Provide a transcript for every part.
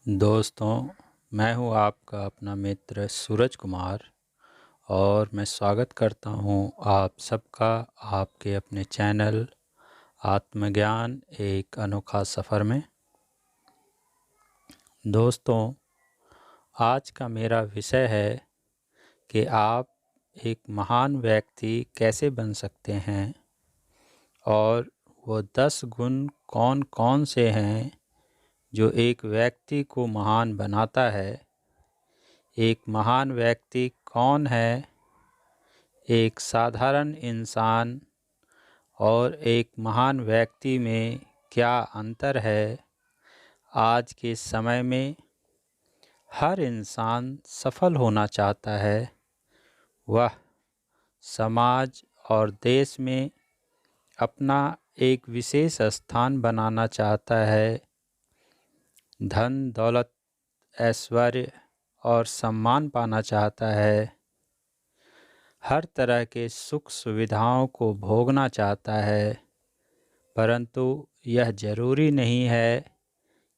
दोस्तों, मैं हूँ आपका अपना मित्र सूरज कुमार और मैं स्वागत करता हूँ आप सबका आपके अपने चैनल आत्मज्ञान एक अनोखा सफ़र में। दोस्तों, आज का मेरा विषय है कि आप एक महान व्यक्ति कैसे बन सकते हैं और वो 10 गुण कौन कौन से हैं जो एक व्यक्ति को महान बनाता है। एक महान व्यक्ति कौन है, एक साधारण इंसान और एक महान व्यक्ति में क्या अंतर है। आज के समय में हर इंसान सफल होना चाहता है। वह समाज और देश में अपना एक विशेष स्थान बनाना चाहता है। धन दौलत ऐश्वर्य और सम्मान पाना चाहता है। हर तरह के सुख सुविधाओं को भोगना चाहता है, परंतु यह ज़रूरी नहीं है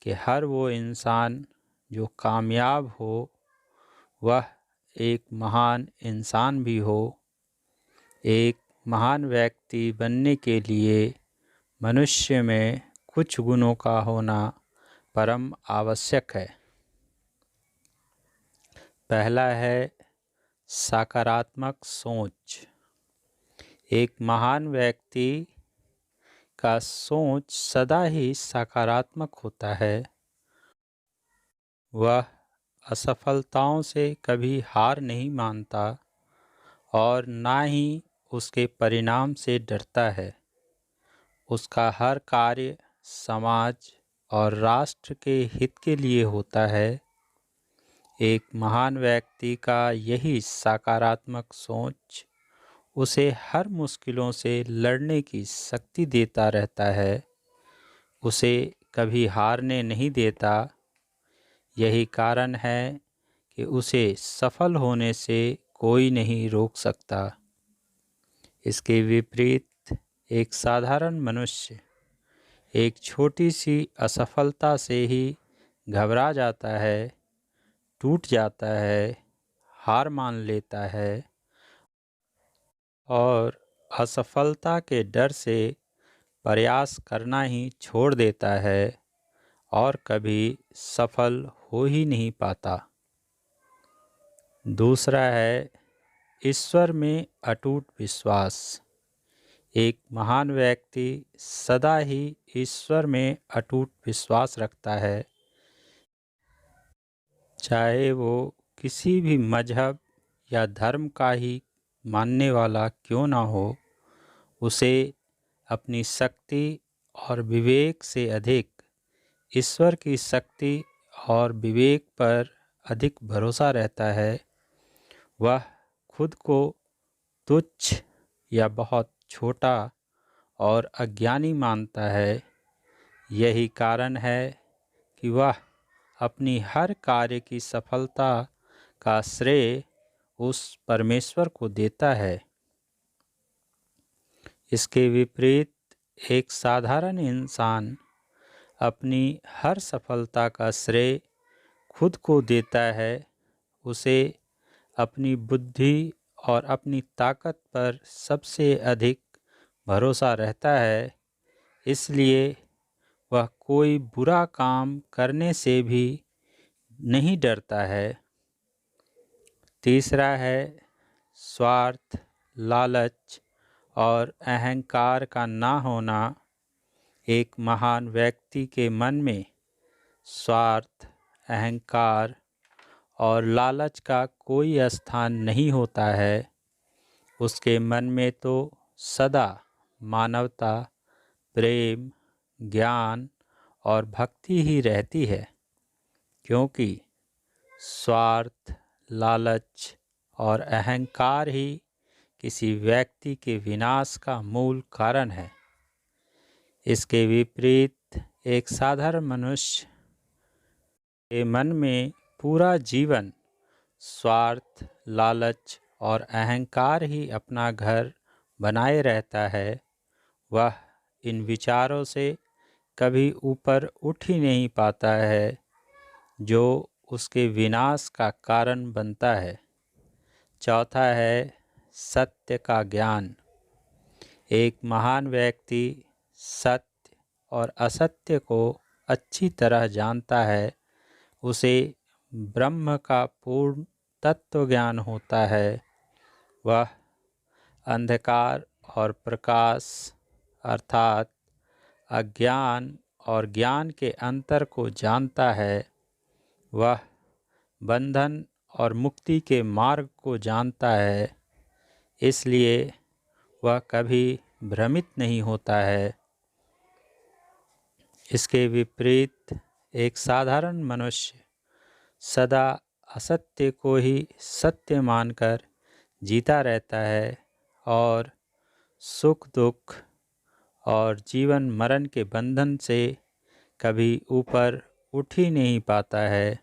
कि हर वो इंसान जो कामयाब हो वह एक महान इंसान भी हो। एक महान व्यक्ति बनने के लिए मनुष्य में कुछ गुणों का होना परम आवश्यक है। पहला है सकारात्मक सोच। एक महान व्यक्ति का सोच सदा ही सकारात्मक होता है। वह असफलताओं से कभी हार नहीं मानता और ना ही उसके परिणाम से डरता है। उसका हर कार्य समाज और राष्ट्र के हित के लिए होता है। एक महान व्यक्ति का यही सकारात्मक सोच उसे हर मुश्किलों से लड़ने की शक्ति देता रहता है, उसे कभी हारने नहीं देता। यही कारण है कि उसे सफल होने से कोई नहीं रोक सकता। इसके विपरीत एक साधारण मनुष्य एक छोटी सी असफलता से ही घबरा जाता है, टूट जाता है, हार मान लेता है और असफलता के डर से प्रयास करना ही छोड़ देता है और कभी सफल हो ही नहीं पाता। दूसरा है ईश्वर में अटूट विश्वास। एक महान व्यक्ति सदा ही ईश्वर में अटूट विश्वास रखता है, चाहे वो किसी भी मजहब या धर्म का ही मानने वाला क्यों ना हो। उसे अपनी शक्ति और विवेक से अधिक ईश्वर की शक्ति और विवेक पर अधिक भरोसा रहता है। वह खुद को तुच्छ या बहुत छोटा और अज्ञानी मानता है। यही कारण है कि वह अपनी हर कार्य की सफलता का श्रेय उस परमेश्वर को देता है। इसके विपरीत एक साधारण इंसान अपनी हर सफलता का श्रेय खुद को देता है। उसे अपनी बुद्धि और अपनी ताकत पर सबसे अधिक भरोसा रहता है, इसलिए वह कोई बुरा काम करने से भी नहीं डरता है। तीसरा है स्वार्थ, लालच और अहंकार का ना होना। एक महान व्यक्ति के मन में स्वार्थ, अहंकार और लालच का कोई स्थान नहीं होता है। उसके मन में तो सदा मानवता, प्रेम, ज्ञान और भक्ति ही रहती है, क्योंकि स्वार्थ, लालच और अहंकार ही किसी व्यक्ति के विनाश का मूल कारण है। इसके विपरीत एक साधारण मनुष्य के मन में पूरा जीवन स्वार्थ, लालच और अहंकार ही अपना घर बनाए रहता है। वह इन विचारों से कभी ऊपर उठ ही नहीं पाता है। जो उसके विनाश का कारण बनता है। चौथा है सत्य का ज्ञान। एक महान व्यक्ति सत्य और असत्य को अच्छी तरह जानता है। उसे ब्रह्म का पूर्ण तत्व ज्ञान होता है। वह अंधकार और प्रकाश अर्थात अज्ञान और ज्ञान के अंतर को जानता है। वह बंधन और मुक्ति के मार्ग को जानता है, इसलिए वह कभी भ्रमित नहीं होता है। इसके विपरीत एक साधारण मनुष्य सदा असत्य को ही सत्य मानकर जीता रहता है और सुख दुख और जीवन मरण के बंधन से कभी ऊपर उठ ही नहीं पाता है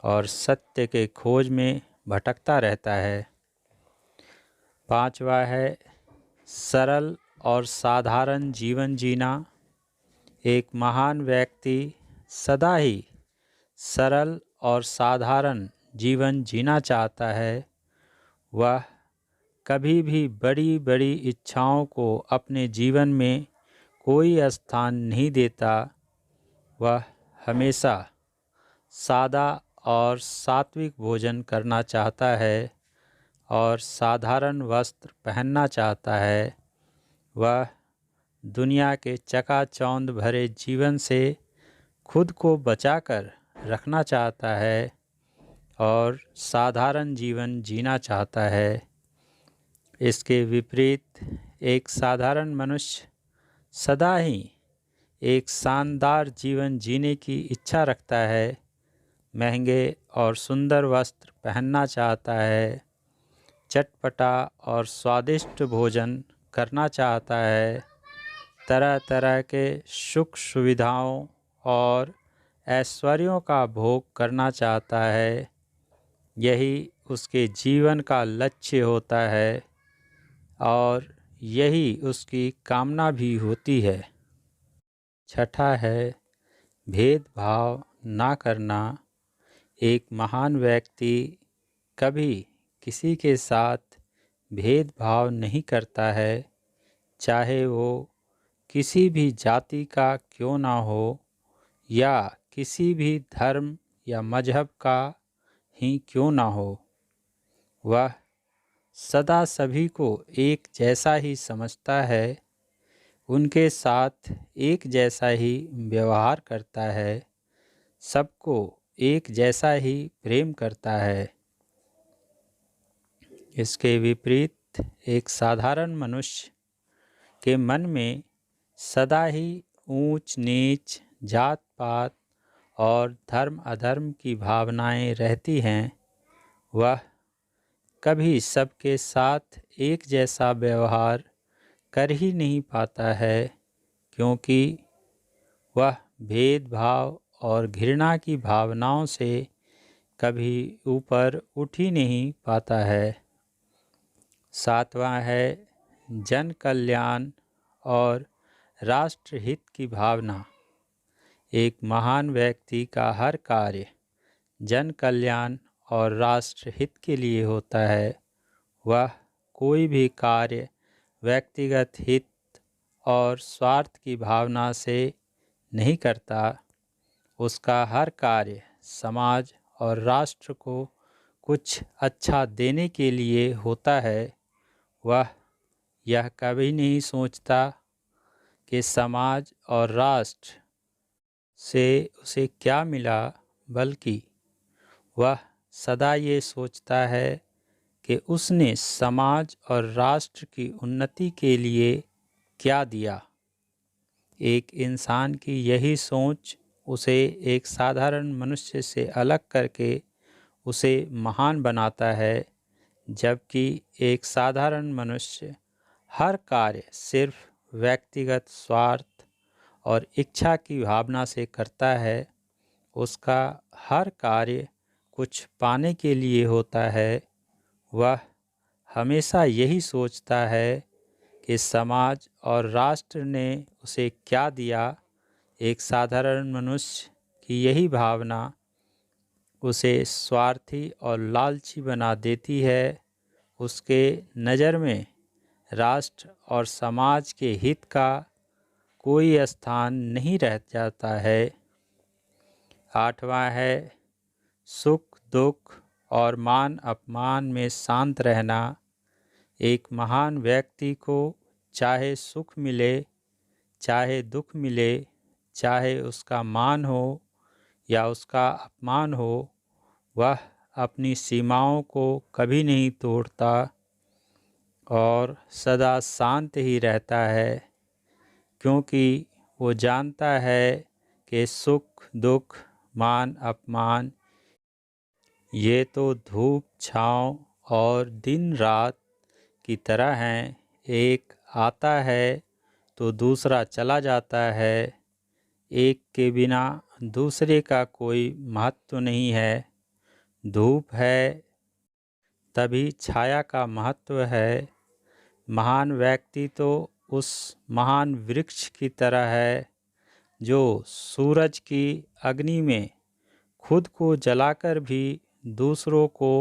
और सत्य के खोज में भटकता रहता है। पांचवा है सरल और साधारण जीवन जीना। एक महान व्यक्ति सदा ही सरल और साधारण जीवन जीना चाहता है। वह कभी भी बड़ी बड़ी इच्छाओं को अपने जीवन में कोई स्थान नहीं देता। वह हमेशा सादा और सात्विक भोजन करना चाहता है और साधारण वस्त्र पहनना चाहता है। वह दुनिया के चकाचौंध भरे जीवन से खुद को बचाकर रखना चाहता है और साधारण जीवन जीना चाहता है। इसके विपरीत एक साधारण मनुष्य सदा ही एक शानदार जीवन जीने की इच्छा रखता है, महंगे और सुंदर वस्त्र पहनना चाहता है, चटपटा और स्वादिष्ट भोजन करना चाहता है, तरह तरह के सुख सुविधाओं और ऐश्वर्यों का भोग करना चाहता है। यही उसके जीवन का लक्ष्य होता है और यही उसकी कामना भी होती है। छठा है भेदभाव ना करना। एक महान व्यक्ति कभी किसी के साथ भेदभाव नहीं करता है, चाहे वो किसी भी जाति का क्यों ना हो या किसी भी धर्म या मजहब का ही क्यों ना हो। वह सदा सभी को एक जैसा ही समझता है, उनके साथ एक जैसा ही व्यवहार करता है, सबको एक जैसा ही प्रेम करता है। इसके विपरीत एक साधारण मनुष्य के मन में सदा ही ऊंच नीच, जात पात और धर्म अधर्म की भावनाएं रहती हैं। वह कभी सबके साथ एक जैसा व्यवहार कर ही नहीं पाता है, क्योंकि वह भेदभाव और घृणा की भावनाओं से कभी ऊपर उठ ही नहीं पाता है। सातवां है जन कल्याण और राष्ट्रहित की भावना। एक महान व्यक्ति का हर कार्य जन कल्याण और राष्ट्रहित के लिए होता है। वह कोई भी कार्य व्यक्तिगत हित और स्वार्थ की भावना से नहीं करता। उसका हर कार्य समाज और राष्ट्र को कुछ अच्छा देने के लिए होता है। वह यह कभी नहीं सोचता कि समाज और राष्ट्र से उसे क्या मिला, बल्कि वह सदा ये सोचता है कि उसने समाज और राष्ट्र की उन्नति के लिए क्या दिया। एक इंसान की यही सोच उसे एक साधारण मनुष्य से अलग करके उसे महान बनाता है, जबकि एक साधारण मनुष्य हर कार्य सिर्फ व्यक्तिगत स्वार्थ और इच्छा की भावना से करता है। उसका हर कार्य कुछ पाने के लिए होता है। वह हमेशा यही सोचता है कि समाज और राष्ट्र ने उसे क्या दिया। एक साधारण मनुष्य की यही भावना उसे स्वार्थी और लालची बना देती है। उसके नज़र में राष्ट्र और समाज के हित का कोई स्थान नहीं रह जाता है। 8वां है सुख दुख और मान अपमान में शांत रहना। एक महान व्यक्ति को चाहे सुख मिले, चाहे दुख मिले, चाहे उसका मान हो या उसका अपमान हो, वह अपनी सीमाओं को कभी नहीं तोड़ता और सदा शांत ही रहता है, क्योंकि वो जानता है कि सुख दुख मान अपमान ये तो धूप छाँव और दिन रात की तरह हैं। एक आता है तो दूसरा चला जाता है। एक के बिना दूसरे का कोई महत्व नहीं है। धूप है तभी छाया का महत्व है। महान व्यक्ति तो उस महान वृक्ष की तरह है जो सूरज की अग्नि में खुद को जलाकर भी दूसरों को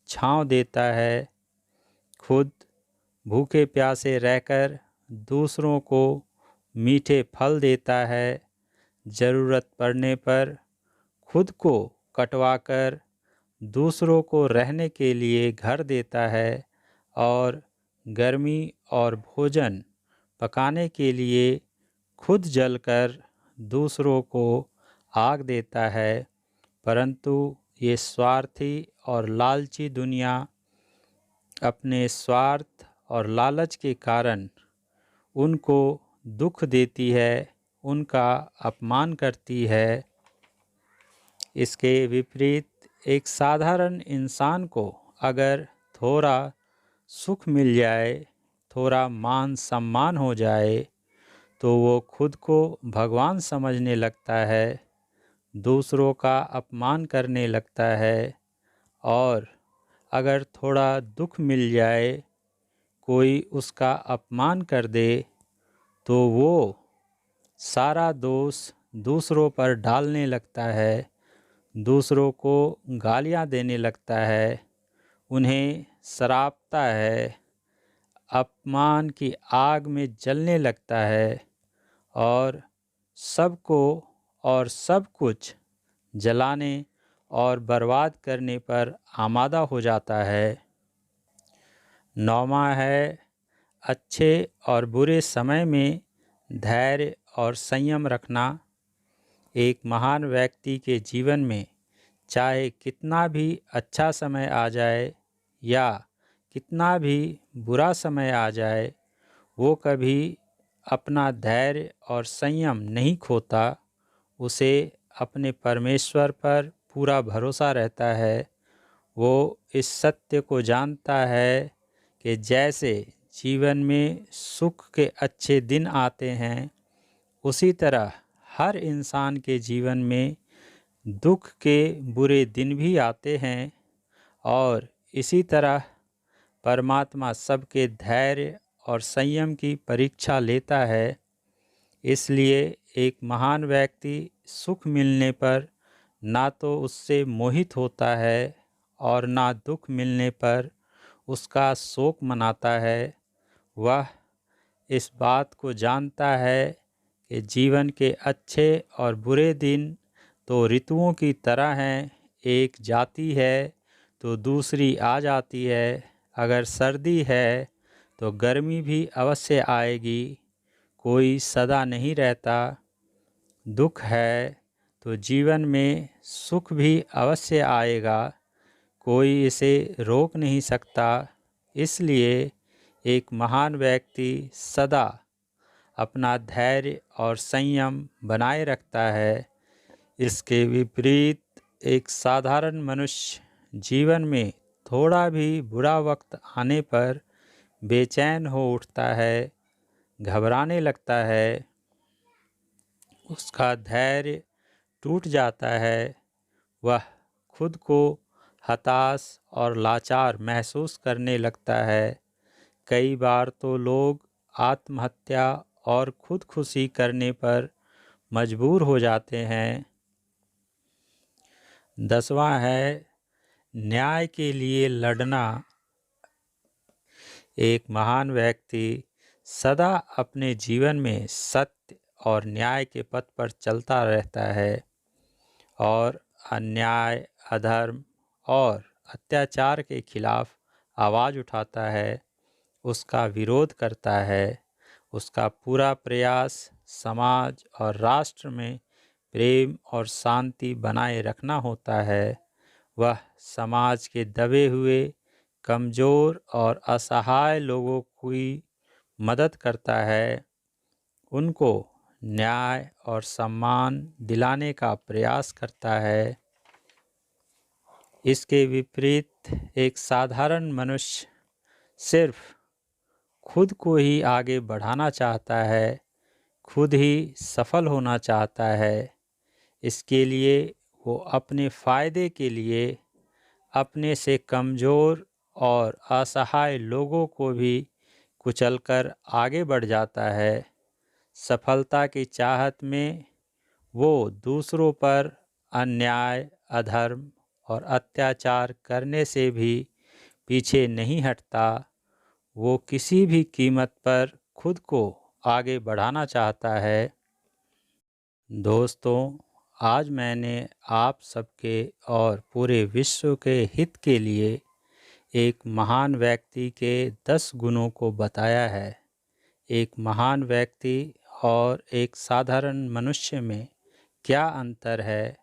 छाँव देता है, खुद भूखे प्यासे रहकर दूसरों को मीठे फल देता है, ज़रूरत पड़ने पर खुद को कटवाकर दूसरों को रहने के लिए घर देता है और गर्मी और भोजन पकाने के लिए खुद जलकर दूसरों को आग देता है। परंतु ये स्वार्थी और लालची दुनिया अपने स्वार्थ और लालच के कारण उनको दुख देती है, उनका अपमान करती है। इसके विपरीत एक साधारण इंसान को अगर थोड़ा सुख मिल जाए, थोड़ा मान सम्मान हो जाए, तो वो खुद को भगवान समझने लगता है, दूसरों का अपमान करने लगता है। और अगर थोड़ा दुख मिल जाए, कोई उसका अपमान कर दे, तो वो सारा दोष दूसरों पर डालने लगता है, दूसरों को गालियाँ देने लगता है, उन्हें सरापता है, अपमान की आग में जलने लगता है और सबको और सब कुछ जलाने और बर्बाद करने पर आमादा हो जाता है। 9वां है अच्छे और बुरे समय में धैर्य और संयम रखना। एक महान व्यक्ति के जीवन में चाहे कितना भी अच्छा समय आ जाए या कितना भी बुरा समय आ जाए, वो कभी अपना धैर्य और संयम नहीं खोता। उसे अपने परमेश्वर पर पूरा भरोसा रहता है। वो इस सत्य को जानता है कि जैसे जीवन में सुख के अच्छे दिन आते हैं, उसी तरह हर इंसान के जीवन में दुख के बुरे दिन भी आते हैं और इसी तरह परमात्मा सबके धैर्य और संयम की परीक्षा लेता है। इसलिए एक महान व्यक्ति सुख मिलने पर ना तो उससे मोहित होता है और ना दुख मिलने पर उसका शोक मनाता है। वह इस बात को जानता है कि जीवन के अच्छे और बुरे दिन तो ऋतुओं की तरह हैं, एक जाती है तो दूसरी आ जाती है। अगर सर्दी है तो गर्मी भी अवश्य आएगी, कोई सदा नहीं रहता। दुख है तो जीवन में सुख भी अवश्य आएगा, कोई इसे रोक नहीं सकता। इसलिए एक महान व्यक्ति सदा अपना धैर्य और संयम बनाए रखता है। इसके विपरीत एक साधारण मनुष्य जीवन में थोड़ा भी बुरा वक्त आने पर बेचैन हो उठता है, घबराने लगता है, उसका धैर्य टूट जाता है, वह खुद को हताश और लाचार महसूस करने लगता है। कई बार तो लोग आत्महत्या और खुदकुशी करने पर मजबूर हो जाते हैं। 10वां है न्याय के लिए लड़ना। एक महान व्यक्ति सदा अपने जीवन में सत्य और न्याय के पथ पर चलता रहता है और अन्याय, अधर्म और अत्याचार के खिलाफ आवाज़ उठाता है, उसका विरोध करता है। उसका पूरा प्रयास समाज और राष्ट्र में प्रेम और शांति बनाए रखना होता है। वह समाज के दबे हुए, कमज़ोर और असहाय लोगों की मदद करता है, उनको न्याय और सम्मान दिलाने का प्रयास करता है। इसके विपरीत एक साधारण मनुष्य सिर्फ खुद को ही आगे बढ़ाना चाहता है, खुद ही सफल होना चाहता है। इसके लिए वो अपने फ़ायदे के लिए अपने से कमज़ोर और असहाय लोगों को भी कुचलकर आगे बढ़ जाता है। सफलता की चाहत में वो दूसरों पर अन्याय, अधर्म और अत्याचार करने से भी पीछे नहीं हटता। वो किसी भी कीमत पर खुद को आगे बढ़ाना चाहता है। दोस्तों, आज मैंने आप सबके और पूरे विश्व के हित के लिए एक महान व्यक्ति के 10 गुणों को बताया है। एक महान व्यक्ति और एक साधारण मनुष्य में क्या अंतर है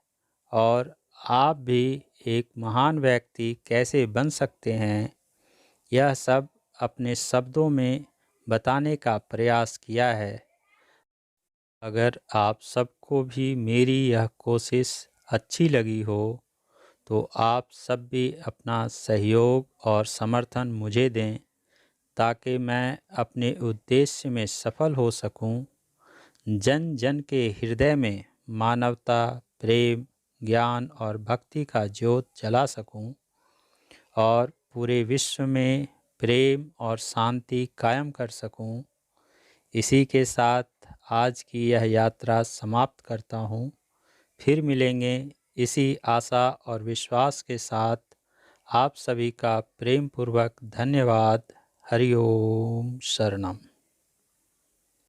और आप भी एक महान व्यक्ति कैसे बन सकते हैं, यह सब अपने शब्दों में बताने का प्रयास किया है। अगर आप सबको भी मेरी यह कोशिश अच्छी लगी हो तो आप सब भी अपना सहयोग और समर्थन मुझे दें ताकि मैं अपने उद्देश्य में सफल हो सकूं, जन जन के हृदय में मानवता, प्रेम, ज्ञान और भक्ति का ज्योत जला सकूं और पूरे विश्व में प्रेम और शांति कायम कर सकूं। इसी के साथ आज की यह यात्रा समाप्त करता हूं। फिर मिलेंगे इसी आशा और विश्वास के साथ। आप सभी का प्रेम पूर्वक धन्यवाद। हरि ओम शरणम।